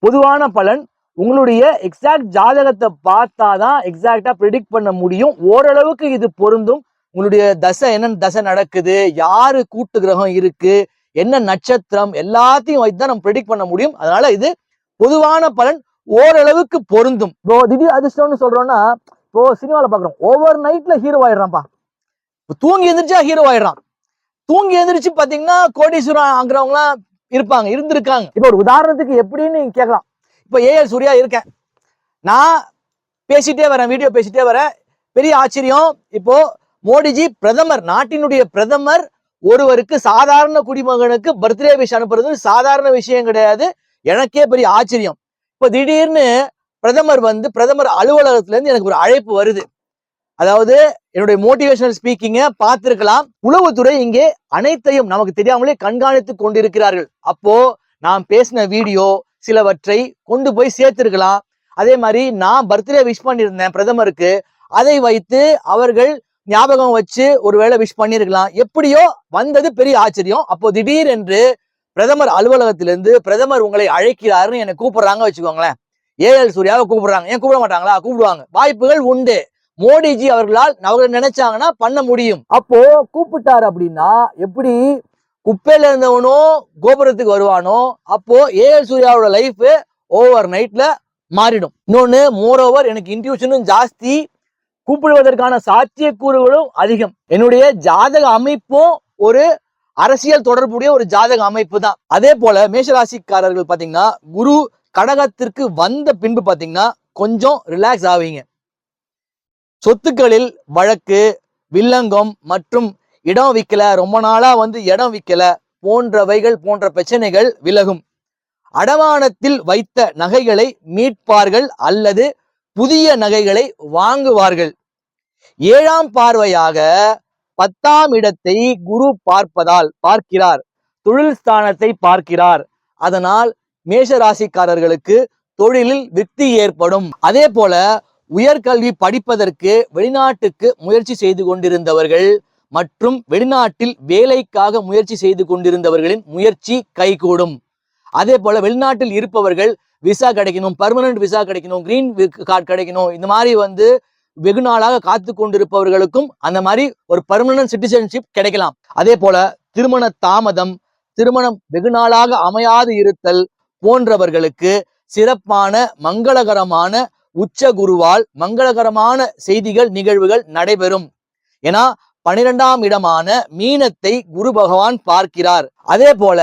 பொதுவான பலன். உங்களுடைய எக்ஸாக்ட் ஜாதகத்தை பார்த்தாதான் எக்ஸாக்டா ப்ரெடிக்ட் பண்ண முடியும். ஓரளவுக்கு இது பொருந்தும். உங்களுடைய தசை என்ன தசை நடக்குது, யாரு கூட்டு கிரகம் இருக்கு, என்ன நட்சத்திரம், எல்லாத்தையும் வைத்துதான் நம்ம ப்ரெடிக்ட் பண்ண முடியும். அதனால இது பொதுவான பலன், ஓரளவுக்கு பொருந்தும். இப்போ திடீர் அதிர்ஷ்டம்னு சொல்றோம்னா, இப்போ சினிமால பாக்குறோம், ஓவர் நைட்ல ஹீரோ ஆயிடுறான்ப்பா. தூங்கி எந்திரிச்சா ஹீரோ ஆயிடுறான். தூங்கி எந்திரிச்சு பாத்தீங்கன்னா கோடீஸ்வரன் ஆகுறவங்க எல்லாம் இருப்பாங்க, இருந்திருக்காங்க. இப்போ ஒரு உதாரணத்துக்கு எப்படின்னு கேட்கலாம். இப்போ ஏஎல் சூர்யா இருக்கேன், நான் பேசிட்டே வரேன், வீடியோ பேசிட்டே வரேன். பெரிய ஆச்சரியம், இப்போ மோடிஜி பிரதமர், நாட்டினுடைய பிரதமர் ஒருவருக்கு, சாதாரண குடிமகனுக்கு பர்த்டே விஷ் அனுப்புறது சாதாரண விஷயம் கிடையாது. எனக்கே பெரிய ஆச்சரியம். இப்போ திடீர்னு பிரதமர் அலுவலகத்துல இருந்து எனக்கு ஒரு அழைப்பு வருது. அதாவது என்னுடைய மோட்டிவேஷனல் ஸ்பீக்கிங்க பார்த்திருக்கலாம். உளவுத்துறை இங்கே அனைத்தையும் நமக்கு தெரியாமலே கண்காணித்துக் கொண்டிருக்கிறார்கள். அப்போ நான் பேசின வீடியோ சிலவற்றை கொண்டு போய் சேர்த்திருக்கலாம். அதே மாதிரி நான் பர்த்டே விஷ் பண்ணியிருந்தேன் பிரதமருக்கு, அதை வைத்து அவர்கள் ஞாபகம் வச்சு ஒருவேளை விஷ் பண்ணிருக்கலாம். எப்படியோ வந்தது பெரிய ஆச்சரியம். அப்போ திடீர் என்று பிரதமர் அலுவலகத்திலிருந்து பிரதமர் உங்களை அழைக்கிறாருன்னு என்னை கூப்பிடுறாங்க வச்சுக்கோங்களேன். ஏஎல் சூர்யாவை கூப்பிடுறாங்க. ஏன் கூப்பிட மாட்டாங்களா? கூப்பிடுவாங்க, வாய்ப்புகள் உண்டு. மோடிஜி அவர்களால் அவர்கள் நினைச்சாங்கன்னா பண்ண முடியும். அப்போ கூப்பிட்டாரு அப்படின்னா எப்படி குப்பையில இருந்தவனோ கோபுரத்துக்கு வருவானோ, அப்போ ஏஎல் சூர்யாவோட லைஃப் ஓவர் நைட்ல மாறிடும். இன்னொன்னு, மோரோவர் எனக்கு இன்ட்யூஷனும் ஜாஸ்தி, கூப்பிடுவதற்கான சாத்தியக்கூறுகளும் அதிகம். என்னுடைய ஜாதக அமைப்பும் ஒரு அரசியல் தொடர்புடைய ஒரு ஜாதக அமைப்பு தான். அதே போல மேஷராசிக்காரர்கள் பாத்தீங்கன்னா, குரு கடகத்திற்கு வந்த பின்பு பாத்தீங்கன்னா கொஞ்சம் ரிலாக்ஸ் ஆவீங்க. சொத்துக்களில் வழக்கு, வில்லங்கம் மற்றும் இடம் விற்கல, ரொம்ப நாளா இடம் விற்கல போன்ற பிரச்சனைகள் விலகும். அடமானத்தில் வைத்த நகைகளை மீட்பார்கள் அல்லது புதிய நகைகளை வாங்குவார்கள். 7ஆம் பார்வையாக 10ஆம் இடத்தை குரு பார்க்கிறார், தொழில் ஸ்தானத்தை பார்க்கிறார். அதனால் மேஷ ராசிக்காரர்களுக்கு தொழிலில் விருத்தி ஏற்படும். அதே போல உயர்கல்வி படிப்பதற்கு வெளிநாட்டுக்கு முயற்சி செய்து கொண்டிருந்தவர்கள் மற்றும் வெளிநாட்டில் வேலைக்காக முயற்சி செய்து கொண்டிருந்தவர்களின் முயற்சி கைகூடும். அதே போல வெளிநாட்டில் இருப்பவர்கள் விசா கிடைக்கணும், பர்மனன்ட் விசா கிடைக்கணும், கிரீன் கார்டு கிடைக்கணும், இந்த மாதிரி வெகு நாளாக காத்து கொண்டிருப்பவர்களுக்கும் அந்த மாதிரி ஒரு பர்மனன்ட் சிட்டிசன்ஷிப் கிடைக்கலாம். அதே போல திருமண தாமதம், திருமணம் வெகு நாளாக அமையாது இருத்தல் போன்றவர்களுக்கு சிறப்பான மங்களகரமான உச்ச குருவால் மங்களகரமான செய்திகள், நிகழ்வுகள் நடைபெறும். ஏன்னா 12ஆம் இடமான மீனத்தை குரு பகவான் பார்க்கிறார். அதே போல